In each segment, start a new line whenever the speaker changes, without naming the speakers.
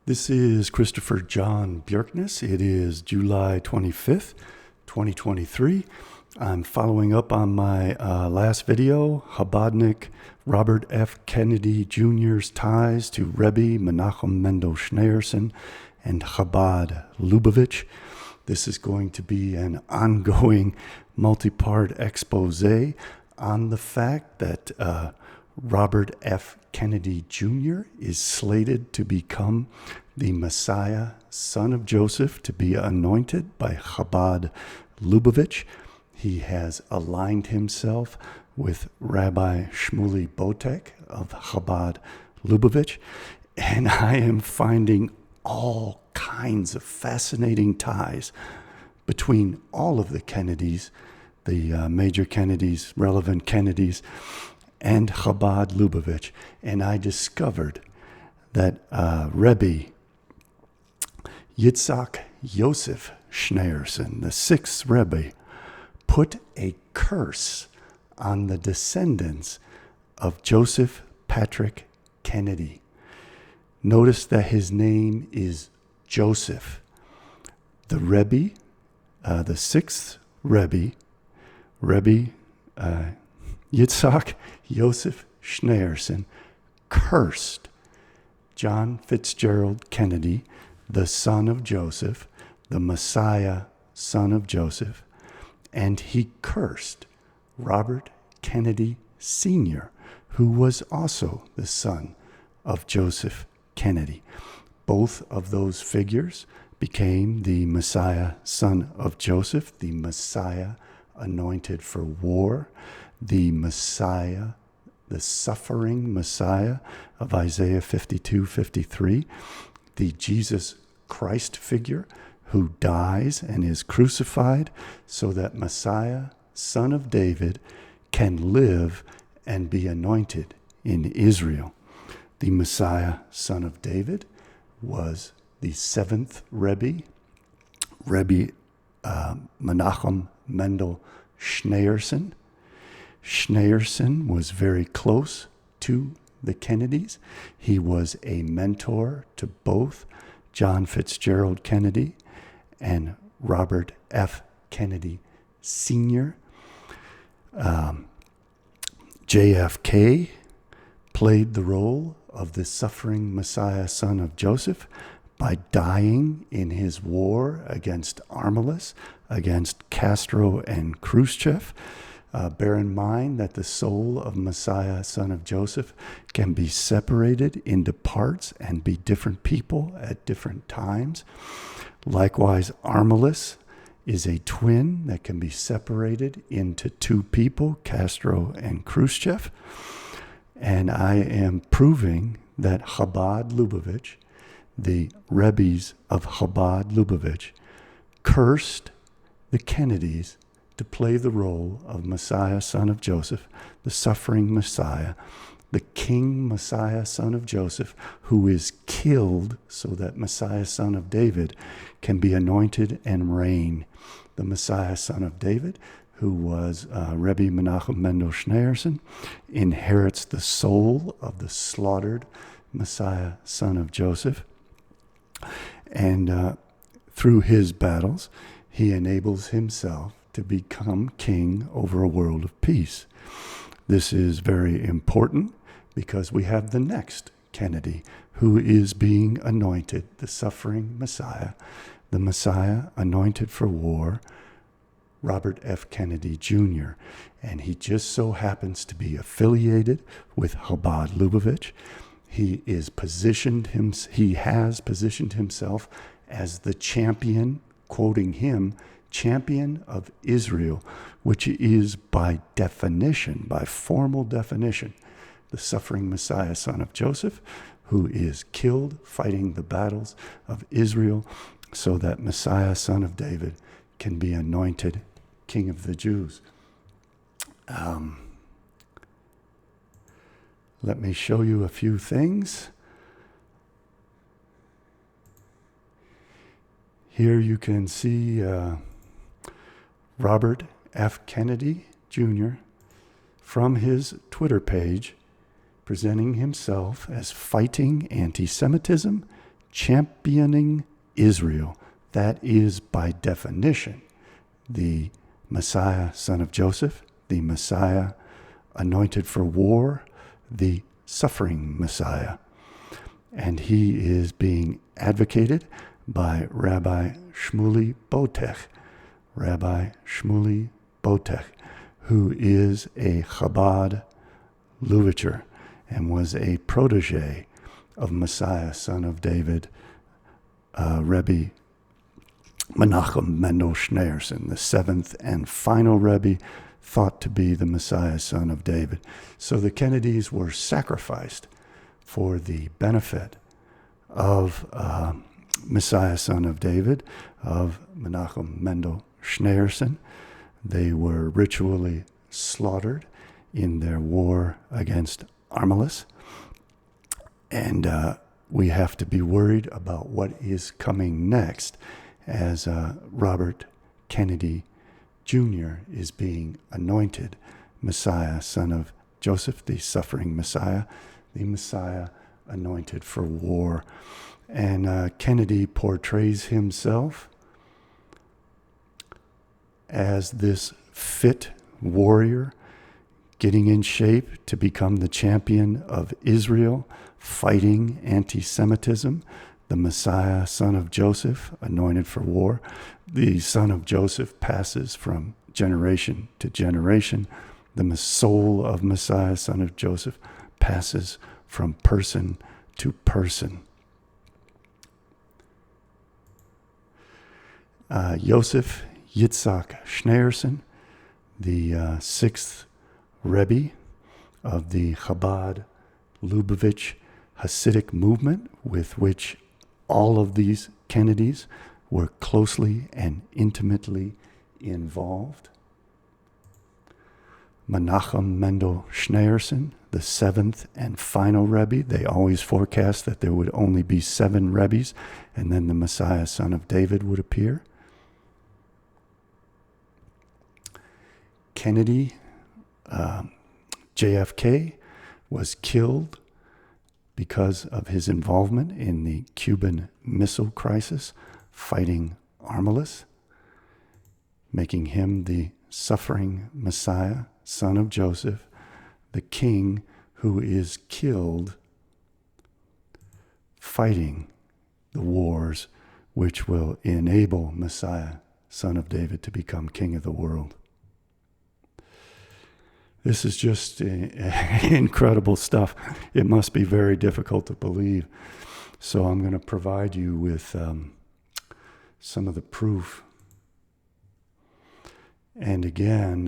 This is Christopher John Björknes. It is July 25th, 2023. I'm following up on my last video, Chabadnik Robert F. Kennedy Jr.'s ties to Rebbe Menachem Mendel Schneerson and Chabad Lubavitch. This is going to be an ongoing multi-part expose on the fact that Robert F. Kennedy Jr. is slated to become the Messiah, son of Joseph, to be anointed by Chabad Lubavitch. He has aligned himself with Rabbi Shmuley Botek of Chabad Lubavitch, and I am finding all kinds of fascinating ties between all of the Kennedys, the major Kennedys, relevant Kennedys, and Chabad Lubavitch. And I discovered that Rebbe Yitzhak Yosef Schneerson, the sixth Rebbe, put a curse on the descendants of Joseph Patrick Kennedy. Notice that his name is Joseph. The Rebbe, the sixth Rebbe, Yitzhak Yosef Schneerson, cursed John Fitzgerald Kennedy, the son of Joseph, the Messiah, son of Joseph, and he cursed Robert Kennedy Sr., who was also the son of Joseph Kennedy. Both of those figures became the Messiah, son of Joseph, the Messiah anointed for war, the Messiah, the suffering Messiah of Isaiah 52:53, the Jesus Christ figure who dies and is crucified so that Messiah, son of David, can live and be anointed in Israel. The Messiah, son of David, was the seventh Rebbe, Menachem Mendel Schneerson. Schneerson was very close to the Kennedys. He was a mentor to both John Fitzgerald Kennedy and Robert F. Kennedy Sr. JFK played the role of the suffering Messiah, son of Joseph, by dying in his war against Armilus, against Castro and Khrushchev. Bear in mind that the soul of Messiah, son of Joseph, can be separated into parts and be different people at different times. Likewise, Armilus is a twin that can be separated into two people, Castro and Khrushchev. And I am proving that Chabad Lubavitch, the Rebbes of Chabad Lubavitch, cursed the Kennedys to play the role of Messiah, son of Joseph, the suffering Messiah, the King Messiah, son of Joseph, who is killed so that Messiah, son of David, can be anointed and reign. The Messiah, son of David, who was Rebbe Menachem Mendel Schneerson, inherits the soul of the slaughtered Messiah, son of Joseph. And through his battles, he enables himself to become king over a world of peace. This is very important because we have the next Kennedy who is being anointed, the suffering Messiah, the Messiah anointed for war, Robert F. Kennedy Jr. And he just so happens to be affiliated with Chabad Lubavitch. He has positioned himself as the champion, quoting him, champion of Israel, which is by definition, by formal definition, the suffering Messiah, son of Joseph, who is killed fighting the battles of Israel so that Messiah, son of David, can be anointed King of the Jews. Let me show you a few things. Here you can see Robert F. Kennedy Jr. from his Twitter page presenting himself as fighting anti-Semitism, championing Israel. That is, by definition, the Messiah, son of Joseph, the Messiah anointed for war, the suffering Messiah. And he is being advocated by Rabbi Shmuley Boteach. Rabbi Shmuley Boteach, who is a Chabad Lubavitcher and was a protege of Messiah, son of David, Rebbe Menachem Mendel Schneerson, the seventh and final Rebbe, thought to be the Messiah, son of David. So the Kennedys were sacrificed for the benefit of Messiah, son of David, of Menachem Mendel Schneerson. They were ritually slaughtered in their war against Armilus. And we have to be worried about what is coming next as Robert Kennedy Jr. is being anointed Messiah, son of Joseph, the suffering Messiah, the Messiah anointed for war. And Kennedy portrays himself as this fit warrior, getting in shape to become the champion of Israel, fighting anti-Semitism, the Messiah, son of Joseph, anointed for war. The son of Joseph passes from generation to generation. The soul of Messiah, son of Joseph, passes from person to person. Yosef Yitzhak Schneerson, the sixth Rebbe of the Chabad Lubavitch Hasidic movement, with which all of these Kennedys were closely and intimately involved. Menachem Mendel Schneerson, the seventh and final Rebbe. They always forecast that there would only be 7 Rebbes, and then the Messiah, son of David, would appear. Kennedy, JFK, was killed because of his involvement in the Cuban Missile Crisis, fighting Armilus, making him the suffering Messiah, son of Joseph, the king who is killed fighting the wars which will enable Messiah, son of David, to become king of the world. This is just incredible stuff. It must be very difficult to believe. So I'm going to provide you with some of the proof. And again,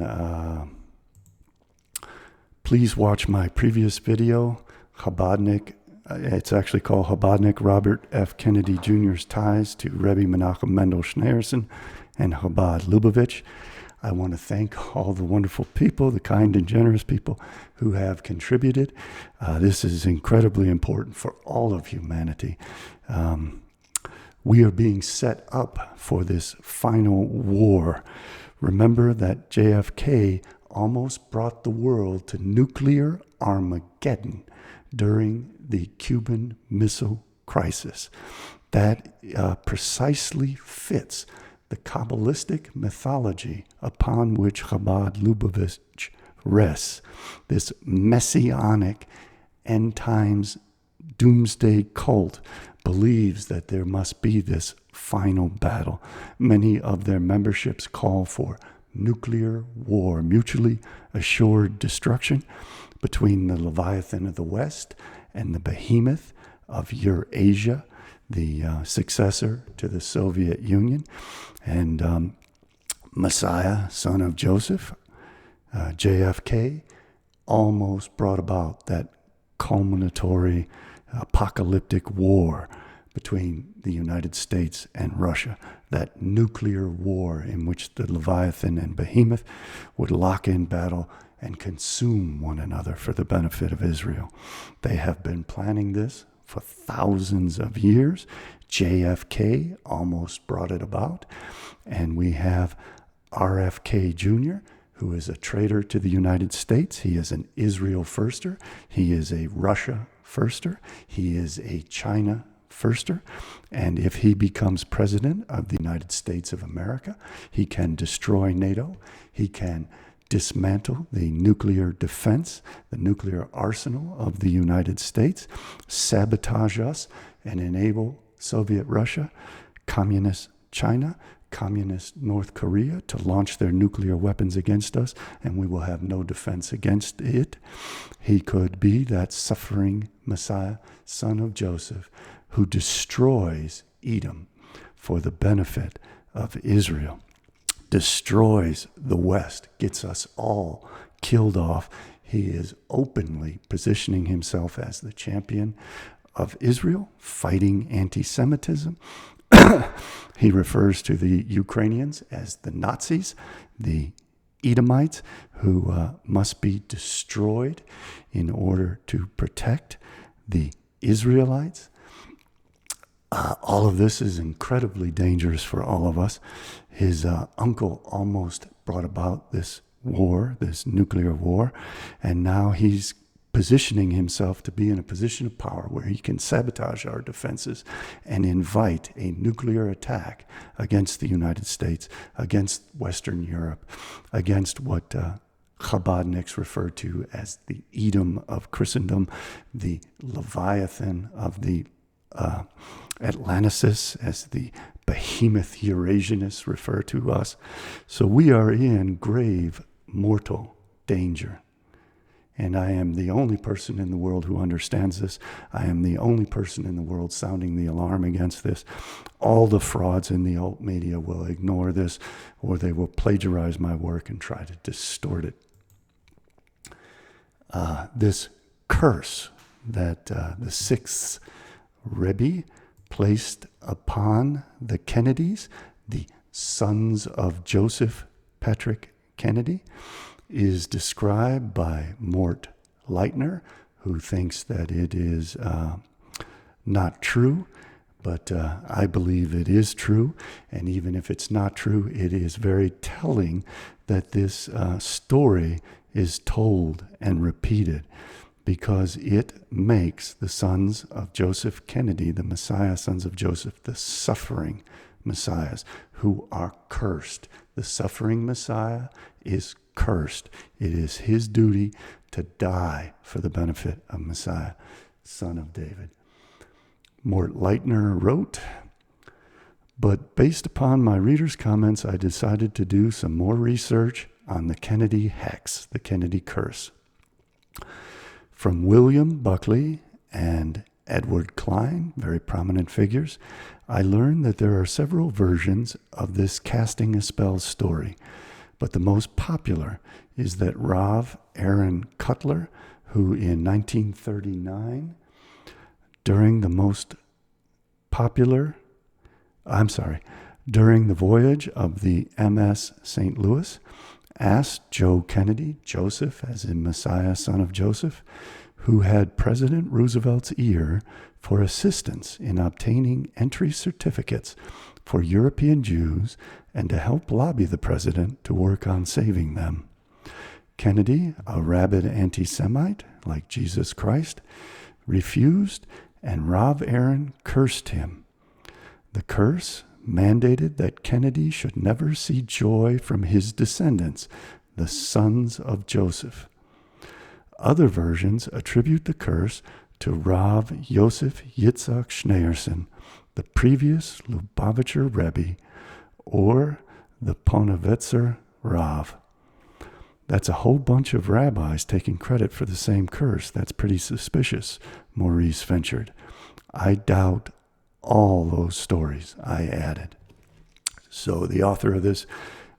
please watch my previous video, Chabadnik. It's actually called Chabadnik Robert F. Kennedy Jr.'s Ties to Rebbe Menachem Mendel Schneerson and Chabad Lubavitch. I want to thank all the wonderful people, the kind and generous people who have contributed. This is incredibly important for all of humanity. We are being set up for this final war. Remember that JFK almost brought the world to nuclear Armageddon during the Cuban Missile Crisis. That precisely fits the Kabbalistic mythology upon which Chabad Lubavitch rests, this messianic end times doomsday cult believes that there must be this final battle. Many of their memberships call for nuclear war, mutually assured destruction between the Leviathan of the West and the behemoth of Eurasia, the successor to the Soviet Union. And Messiah, son of Joseph, JFK, almost brought about that culminatory apocalyptic war between the United States and Russia, that nuclear war in which the Leviathan and Behemoth would lock in battle and consume one another for the benefit of Israel. They have been planning this for thousands of years. JFK almost brought it about. And we have RFK Jr., who is a traitor to the United States. He is an Israel firster. He is a Russia firster. He is a China Firster. And if he becomes president of the United States of America, he can destroy NATO. He can dismantle the nuclear defense, the nuclear arsenal of the United States, sabotage us, and enable Soviet Russia, Communist China, Communist North Korea to launch their nuclear weapons against us, and we will have no defense against it. He could be that suffering Messiah, son of Joseph, who destroys Edom for the benefit of Israel, destroys the West, gets us all killed off. He is openly positioning himself as the champion of Israel, fighting anti-Semitism. He refers to the Ukrainians as the Nazis, the Edomites, who must be destroyed in order to protect the Israelites. All of this is incredibly dangerous for all of us. His uncle almost brought about this war, this nuclear war, and now he's positioning himself to be in a position of power where he can sabotage our defenses and invite a nuclear attack against the United States, against Western Europe, against what Chabadniks refer to as the Edom of Christendom, the Leviathan of the Atlanticis, as the behemoth Eurasianists refer to us. So we are in grave mortal danger. And I am the only person in the world who understands this. I am the only person in the world sounding the alarm against this. All the frauds in the alt media will ignore this, or they will plagiarize my work and try to distort it. This curse that the sixth Rebbe placed upon the Kennedys, the sons of Joseph Patrick Kennedy, is described by Mort Leitner, who thinks that it is not true, but I believe it is true. And even if it's not true, it is very telling that this story is told and repeated, because it makes the sons of Joseph Kennedy, the Messiah sons of Joseph, the suffering Messiahs who are cursed. The suffering Messiah is cursed. It is his duty to die for the benefit of Messiah, son of David. Mort Leitner wrote, but based upon my readers' comments, I decided to do some more research on the Kennedy hex, the Kennedy curse. From William Buckley and Edward Klein, very prominent figures, I learned that there are several versions of this casting a spell story, but the most popular is that Rav Aaron Cutler, who in 1939, during the voyage of the MS St. Louis, asked Joe Kennedy, Joseph as in Messiah, son of Joseph, who had President Roosevelt's ear, for assistance in obtaining entry certificates for European Jews and to help lobby the president to work on saving them. Kennedy, a rabid anti-Semite like Jesus Christ, refused, and Rav Aaron cursed him. The curse mandated that Kennedy should never see joy from his descendants, the sons of Joseph. Other versions attribute the curse to Rav Yosef Yitzhak Schneerson, the previous Lubavitcher Rebbe, or the Ponevezher Rav. That's a whole bunch of rabbis taking credit for the same curse. That's pretty suspicious, Maurice ventured. I doubt all those stories, I added. So the author of this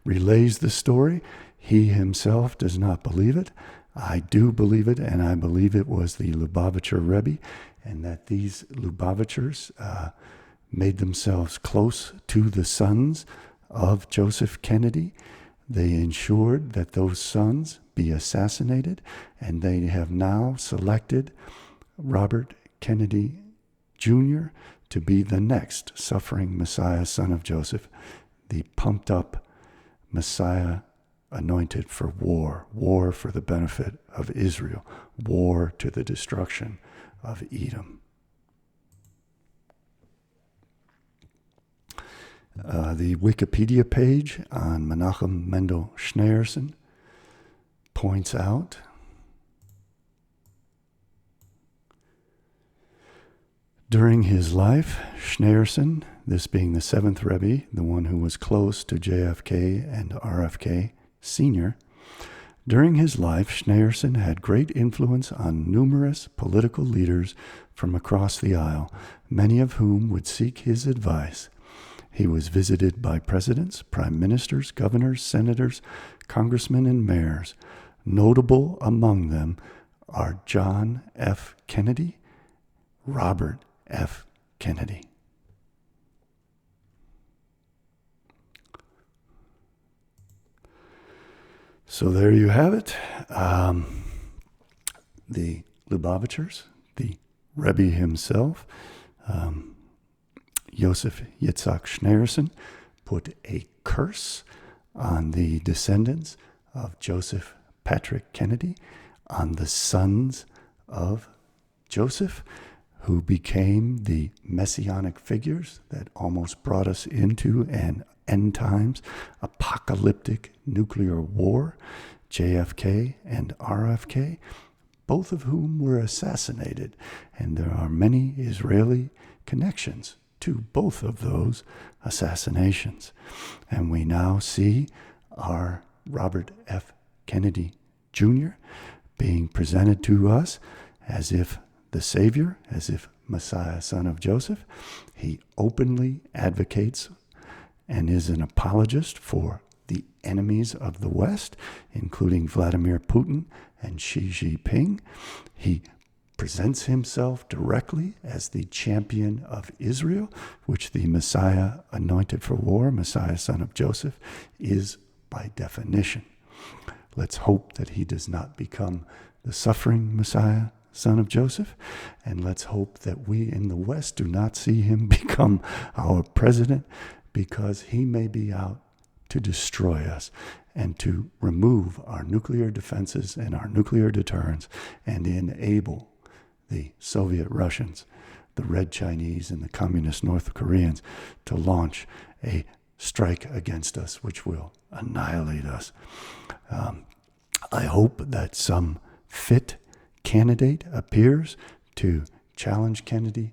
relays the story. He himself does not believe it. I do believe it, and I believe it was the Lubavitcher Rebbe, and that these Lubavitchers made themselves close to the sons of Joseph Kennedy. They ensured that those sons be assassinated, and they have now selected Robert Kennedy Jr. to be the next suffering Messiah, son of Joseph, the pumped up Messiah anointed for war for the benefit of Israel, war to the destruction of Edom. The Wikipedia page on Menachem Mendel Schneerson points out during his life, Schneerson, this being the seventh Rebbe, the one who was close to JFK and RFK Sr., during his life, Schneerson had great influence on numerous political leaders from across the aisle, many of whom would seek his advice. He was visited by presidents, prime ministers, governors, senators, congressmen, and mayors. Notable among them are John F. Kennedy, Robert F. Kennedy. So there you have it. The Lubavitchers, the Rebbe himself, Yosef Yitzhak Schneerson, put a curse on the descendants of Joseph Patrick Kennedy, on the sons of Joseph, who became the messianic figures that almost brought us into an end times apocalyptic nuclear war, JFK and RFK, both of whom were assassinated. And there are many Israeli connections to both of those assassinations. And we now see our Robert F. Kennedy Jr. being presented to us as if the Savior, as if Messiah, son of Joseph. He openly advocates and is an apologist for the enemies of the West, including Vladimir Putin and Xi Jinping. He presents himself directly as the champion of Israel, which the Messiah anointed for war, Messiah, son of Joseph, is by definition. Let's hope that he does not become the suffering Messiah, son of Joseph, and let's hope that we in the West do not see him become our president, because he may be out to destroy us and to remove our nuclear defenses and our nuclear deterrence and enable the Soviet Russians, the Red Chinese, and the Communist North Koreans to launch a strike against us, which will annihilate us. I hope that some fit candidate appears to challenge Kennedy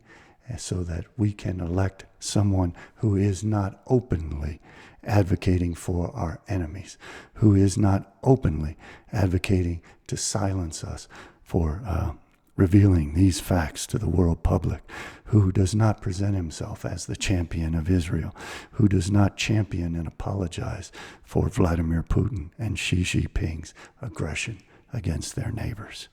so that we can elect someone who is not openly advocating for our enemies, who is not openly advocating to silence us for revealing these facts to the world public, who does not present himself as the champion of Israel, who does not champion and apologize for Vladimir Putin and Xi Jinping's aggression against their neighbors.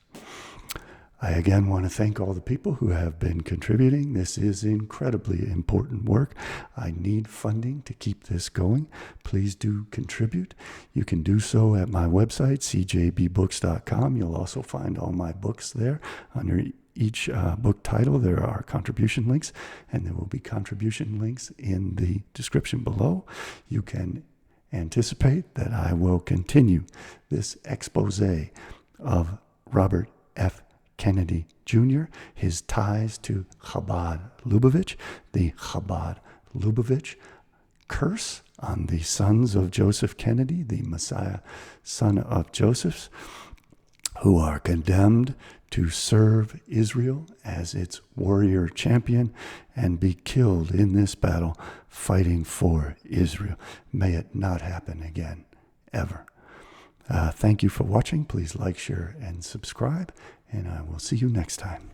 I again want to thank all the people who have been contributing. This is incredibly important work. I need funding to keep this going. Please do contribute. You can do so at my website, cjbbooks.com. You'll also find all my books there. Under each book title, there are contribution links, and there will be contribution links in the description below. You can anticipate that I will continue this expose of Robert F. Kennedy Jr., his ties to Chabad Lubavitch, the Chabad Lubavitch curse on the sons of Joseph Kennedy, the Messiah, son of Joseph, who are condemned to serve Israel as its warrior champion and be killed in this battle fighting for Israel. May it not happen again, ever. Thank you for watching. Please like, share, and subscribe, and I will see you next time.